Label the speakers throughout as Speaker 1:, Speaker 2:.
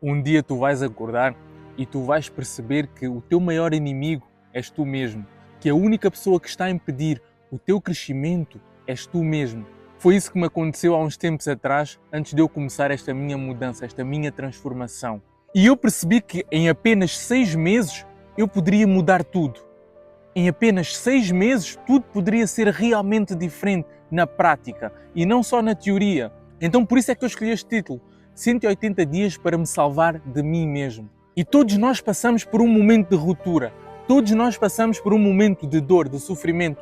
Speaker 1: Um dia tu vais acordar e tu vais perceber que o teu maior inimigo és tu mesmo, que a única pessoa que está a impedir o teu crescimento és tu mesmo. Foi isso que me aconteceu há uns tempos atrás, antes de eu começar esta minha mudança, esta minha transformação. E eu percebi que em apenas 6 meses eu poderia mudar tudo. Em apenas 6 meses tudo poderia ser realmente diferente na prática e não só na teoria. Então por isso é que eu escolhi este título, 180 dias para me salvar de mim mesmo. E todos nós passamos por um momento de ruptura, todos nós passamos por um momento de dor, de sofrimento.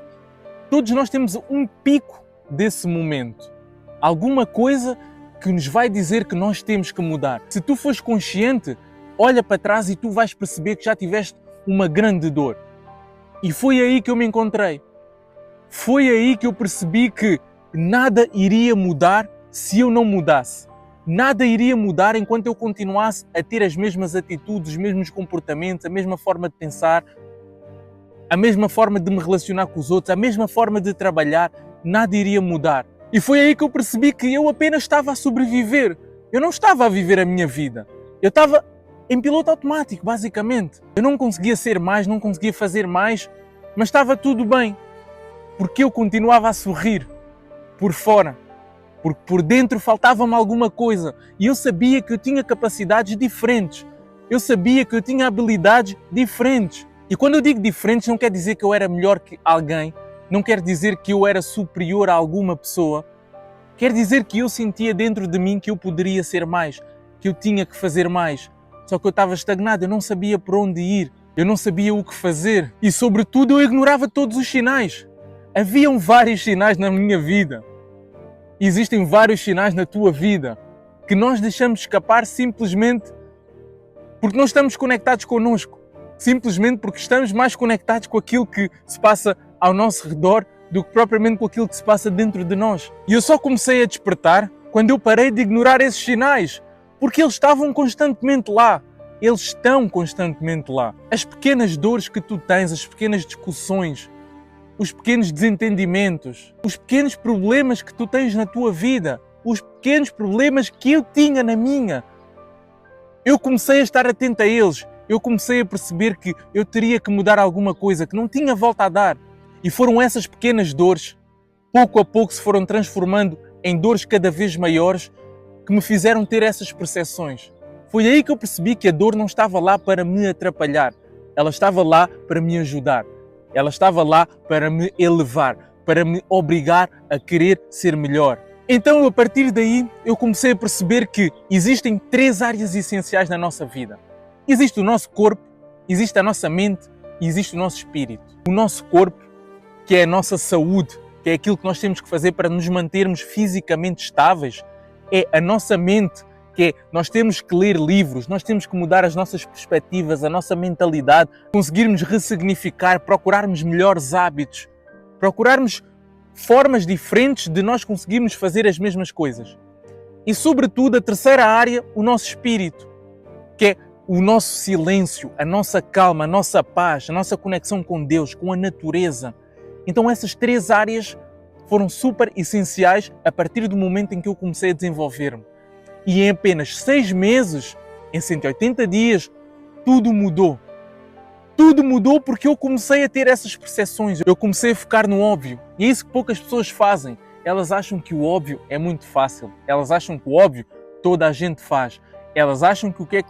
Speaker 1: Todos nós temos um pico desse momento. Alguma coisa que nos vai dizer que nós temos que mudar. Se tu fores consciente, olha para trás e tu vais perceber que já tiveste uma grande dor. E foi aí que eu me encontrei. Foi aí que eu percebi que nada iria mudar se eu não mudasse. Nada iria mudar enquanto eu continuasse a ter as mesmas atitudes, os mesmos comportamentos, a mesma forma de pensar, a mesma forma de me relacionar com os outros, a mesma forma de trabalhar. Nada iria mudar. E foi aí que eu percebi que eu apenas estava a sobreviver. Eu não estava a viver a minha vida. Eu estava em piloto automático, basicamente. Eu não conseguia ser mais, não conseguia fazer mais, mas estava tudo bem. Porque eu continuava a sorrir por fora. Porque por dentro faltava-me alguma coisa. E eu sabia que eu tinha capacidades diferentes. Eu sabia que eu tinha habilidades diferentes. E quando eu digo diferentes, não quer dizer que eu era melhor que alguém. Não quer dizer que eu era superior a alguma pessoa. Quer dizer que eu sentia dentro de mim que eu poderia ser mais. Que eu tinha que fazer mais. Só que eu estava estagnado, eu não sabia por onde ir. Eu não sabia o que fazer. E sobretudo eu ignorava todos os sinais. Haviam vários sinais na minha vida. Existem vários sinais na tua vida que nós deixamos escapar simplesmente porque não estamos conectados connosco. Simplesmente porque estamos mais conectados com aquilo que se passa ao nosso redor do que propriamente com aquilo que se passa dentro de nós. E eu só comecei a despertar quando eu parei de ignorar esses sinais, porque eles estavam constantemente lá. Eles estão constantemente lá. As pequenas dores que tu tens, as pequenas discussões, os pequenos desentendimentos, os pequenos problemas que tu tens na tua vida, os pequenos problemas que eu tinha na minha. Eu comecei a estar atento a eles. Eu comecei a perceber que eu teria que mudar alguma coisa, que não tinha volta a dar. E foram essas pequenas dores, pouco a pouco se foram transformando em dores cada vez maiores, que me fizeram ter essas percepções. Foi aí que eu percebi que a dor não estava lá para me atrapalhar. Ela estava lá para me ajudar. Ela estava lá para me elevar, para me obrigar a querer ser melhor. Então, a partir daí, eu comecei a perceber que existem 3 áreas essenciais na nossa vida. Existe o nosso corpo, existe a nossa mente e existe o nosso espírito. O nosso corpo, que é a nossa saúde, que é aquilo que nós temos que fazer para nos mantermos fisicamente estáveis. É a nossa mente, que é nós temos que ler livros, nós temos que mudar as nossas perspectivas, a nossa mentalidade, conseguirmos ressignificar, procurarmos melhores hábitos, procurarmos formas diferentes de nós conseguirmos fazer as mesmas coisas. E sobretudo a terceira área, o nosso espírito, que é o nosso silêncio, a nossa calma, a nossa paz, a nossa conexão com Deus, com a natureza. Então essas 3 áreas foram super essenciais a partir do momento em que eu comecei a desenvolver-me. E em apenas 6 meses, em 180 dias, tudo mudou. Tudo mudou porque eu comecei a ter essas percepções. Eu comecei a focar no óbvio. E é isso que poucas pessoas fazem. Elas acham que o óbvio é muito fácil. Elas acham que o óbvio toda a gente faz. Elas acham que o que é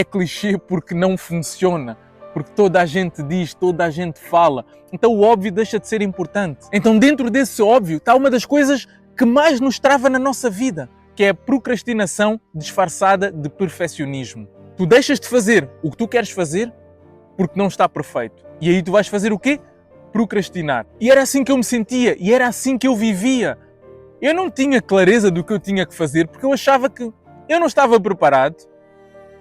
Speaker 1: clichê porque não funciona. Porque toda a gente diz, toda a gente fala. Então o óbvio deixa de ser importante. Então dentro desse óbvio está uma das coisas que mais nos trava na nossa vida, que é a procrastinação disfarçada de perfeccionismo. Tu deixas de fazer o que tu queres fazer porque não está perfeito. E aí tu vais fazer o quê? Procrastinar. E era assim que eu me sentia, e era assim que eu vivia. Eu não tinha clareza do que eu tinha que fazer porque eu achava que eu não estava preparado.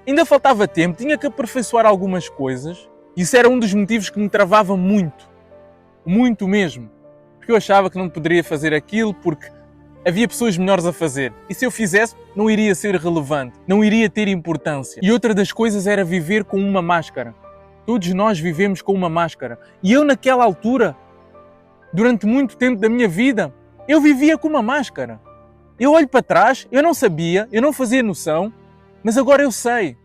Speaker 1: Ainda faltava tempo, tinha que aperfeiçoar algumas coisas. Isso era um dos motivos que me travava muito. Muito mesmo. Porque eu achava que não poderia fazer aquilo porque havia pessoas melhores a fazer. E se eu fizesse, não iria ser relevante. Não iria ter importância. E outra das coisas era viver com uma máscara. Todos nós vivemos com uma máscara. E eu naquela altura, durante muito tempo da minha vida, eu vivia com uma máscara. Eu olho para trás, eu não sabia, eu não fazia noção, Mas agora eu sei.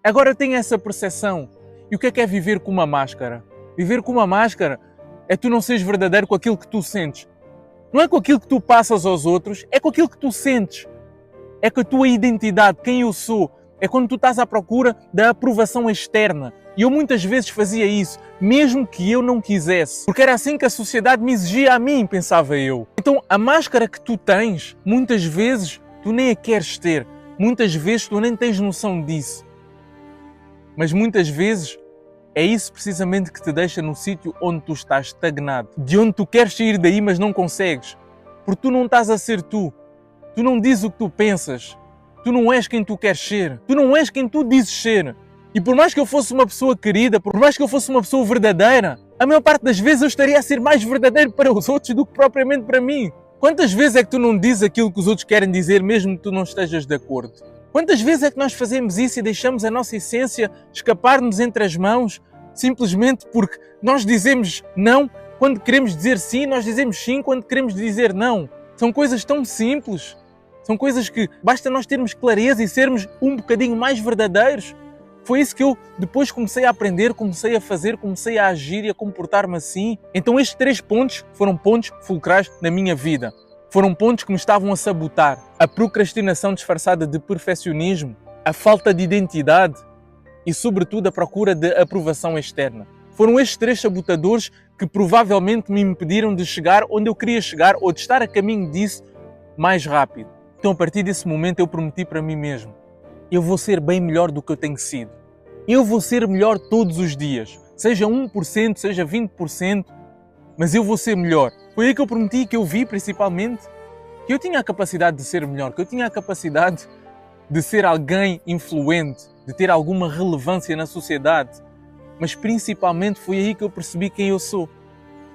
Speaker 1: Agora eu tenho essa percepção. E o que é viver com uma máscara? Viver com uma máscara é tu não seres verdadeiro com aquilo que tu sentes. Não é com aquilo que tu passas aos outros, é com aquilo que tu sentes. É com a tua identidade, quem eu sou. É quando tu estás à procura da aprovação externa. E eu muitas vezes fazia isso, mesmo que eu não quisesse. Porque era assim que a sociedade me exigia a mim, pensava eu. Então a máscara que tu tens, muitas vezes tu nem a queres ter. Muitas vezes tu nem tens noção disso. Mas muitas vezes é isso precisamente que te deixa no sítio onde tu estás estagnado. De onde tu queres sair daí, mas não consegues. Porque tu não estás a ser tu. Tu não dizes o que tu pensas. Tu não és quem tu queres ser. Tu não és quem tu dizes ser. E por mais que eu fosse uma pessoa querida, por mais que eu fosse uma pessoa verdadeira, a maior parte das vezes eu estaria a ser mais verdadeiro para os outros do que propriamente para mim. Quantas vezes é que tu não dizes aquilo que os outros querem dizer, mesmo que tu não estejas de acordo? Quantas vezes é que nós fazemos isso e deixamos a nossa essência escapar-nos entre as mãos, simplesmente porque nós dizemos não quando queremos dizer sim, nós dizemos sim quando queremos dizer não? São coisas tão simples. São coisas que basta nós termos clareza e sermos um bocadinho mais verdadeiros. Foi isso que eu depois comecei a aprender, comecei a fazer, comecei a agir e a comportar-me assim. Então estes 3 pontos foram pontos fulcrais na minha vida. Foram pontos que me estavam a sabotar. A procrastinação disfarçada de perfeccionismo, a falta de identidade e, sobretudo, a procura de aprovação externa. Foram estes 3 sabotadores que provavelmente me impediram de chegar onde eu queria chegar ou de estar a caminho disso mais rápido. Então, a partir desse momento, eu prometi para mim mesmo: eu vou ser bem melhor do que eu tenho sido. Eu vou ser melhor todos os dias. Seja 1%, seja 20%, mas eu vou ser melhor. Foi aí que eu prometi, que eu vi principalmente, que eu tinha a capacidade de ser melhor, que eu tinha a capacidade de ser alguém influente, de ter alguma relevância na sociedade. Mas principalmente foi aí que eu percebi quem eu sou.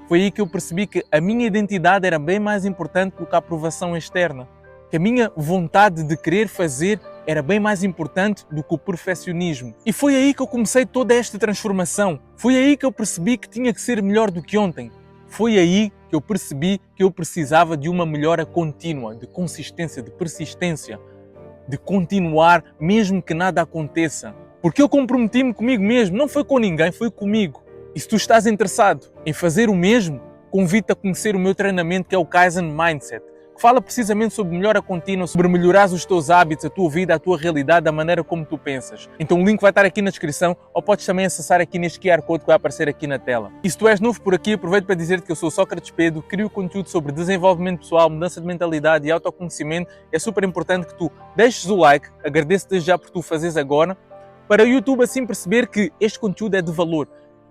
Speaker 1: Foi aí que eu percebi que a minha identidade era bem mais importante do que a aprovação externa. Que a minha vontade de querer fazer era bem mais importante do que o perfeccionismo. E foi aí que eu comecei toda esta transformação. Foi aí que eu percebi que tinha que ser melhor do que ontem. Foi aí que eu percebi que eu precisava de uma melhora contínua, de consistência, de persistência, de continuar mesmo que nada aconteça. Porque eu comprometi-me comigo mesmo, não foi com ninguém, foi comigo. E se tu estás interessado em fazer o mesmo, convido-te a conhecer o meu treinamento, que é o Kaizen Mindset, que fala precisamente sobre melhora contínua, sobre melhorar os teus hábitos, a tua vida, a tua realidade, a maneira como tu pensas. Então o link vai estar aqui na descrição, ou podes também acessar aqui neste QR Code que vai aparecer aqui na tela. E se tu és novo por aqui, aproveito para dizer-te que eu sou Sócrates Pedro, crio conteúdo sobre desenvolvimento pessoal, mudança de mentalidade e autoconhecimento. É super importante que tu deixes o like, agradeço desde já por tu fazeres agora, para o YouTube assim perceber que este conteúdo é de valor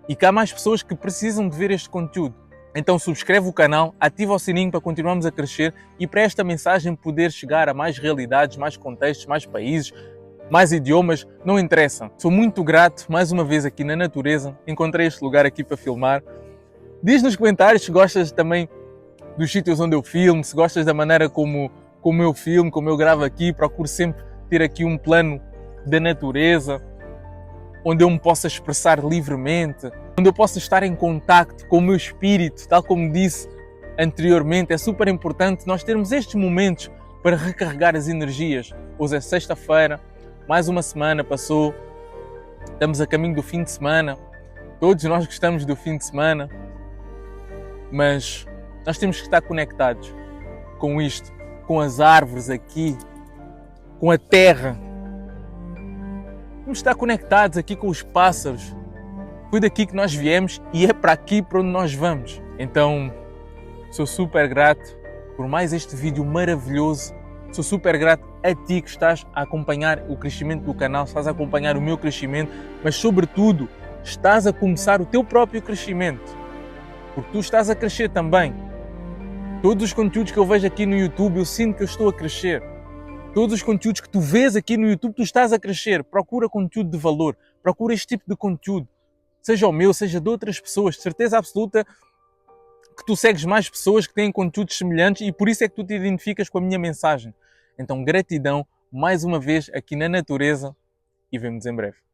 Speaker 1: e que há mais pessoas que precisam de ver este conteúdo. Então subscreve o canal, ativa o sininho para continuarmos a crescer e para esta mensagem poder chegar a mais realidades, mais contextos, mais países, mais idiomas, não interessa. Sou muito grato, mais uma vez aqui na natureza, encontrei este lugar aqui para filmar. Diz nos comentários se gostas também dos sítios onde eu filmo, se gostas da maneira como eu filmo, como eu gravo aqui, procuro sempre ter aqui um plano da natureza, onde eu me possa expressar livremente, onde eu possa estar em contacto com o meu espírito, tal como disse anteriormente. É super importante nós termos estes momentos para recarregar as energias. Hoje é sexta-feira, mais uma semana passou, estamos a caminho do fim de semana, todos nós gostamos do fim de semana, mas nós temos que estar conectados com isto, com as árvores aqui, com a terra. Vamos estar conectados aqui com os pássaros. Foi daqui que nós viemos e é para aqui para onde nós vamos. Então, sou super grato por mais este vídeo maravilhoso. Sou super grato a ti que estás a acompanhar o crescimento do canal, estás a acompanhar o meu crescimento, mas sobretudo estás a começar o teu próprio crescimento. Porque tu estás a crescer também. Todos os conteúdos que eu vejo aqui no YouTube, eu sinto que eu estou a crescer. Todos os conteúdos que tu vês aqui no YouTube, tu estás a crescer. Procura conteúdo de valor. Procura este tipo de conteúdo. Seja o meu, seja de outras pessoas. De certeza absoluta que tu segues mais pessoas que têm conteúdos semelhantes e por isso é que tu te identificas com a minha mensagem. Então, gratidão mais uma vez aqui na natureza e vemo-nos em breve.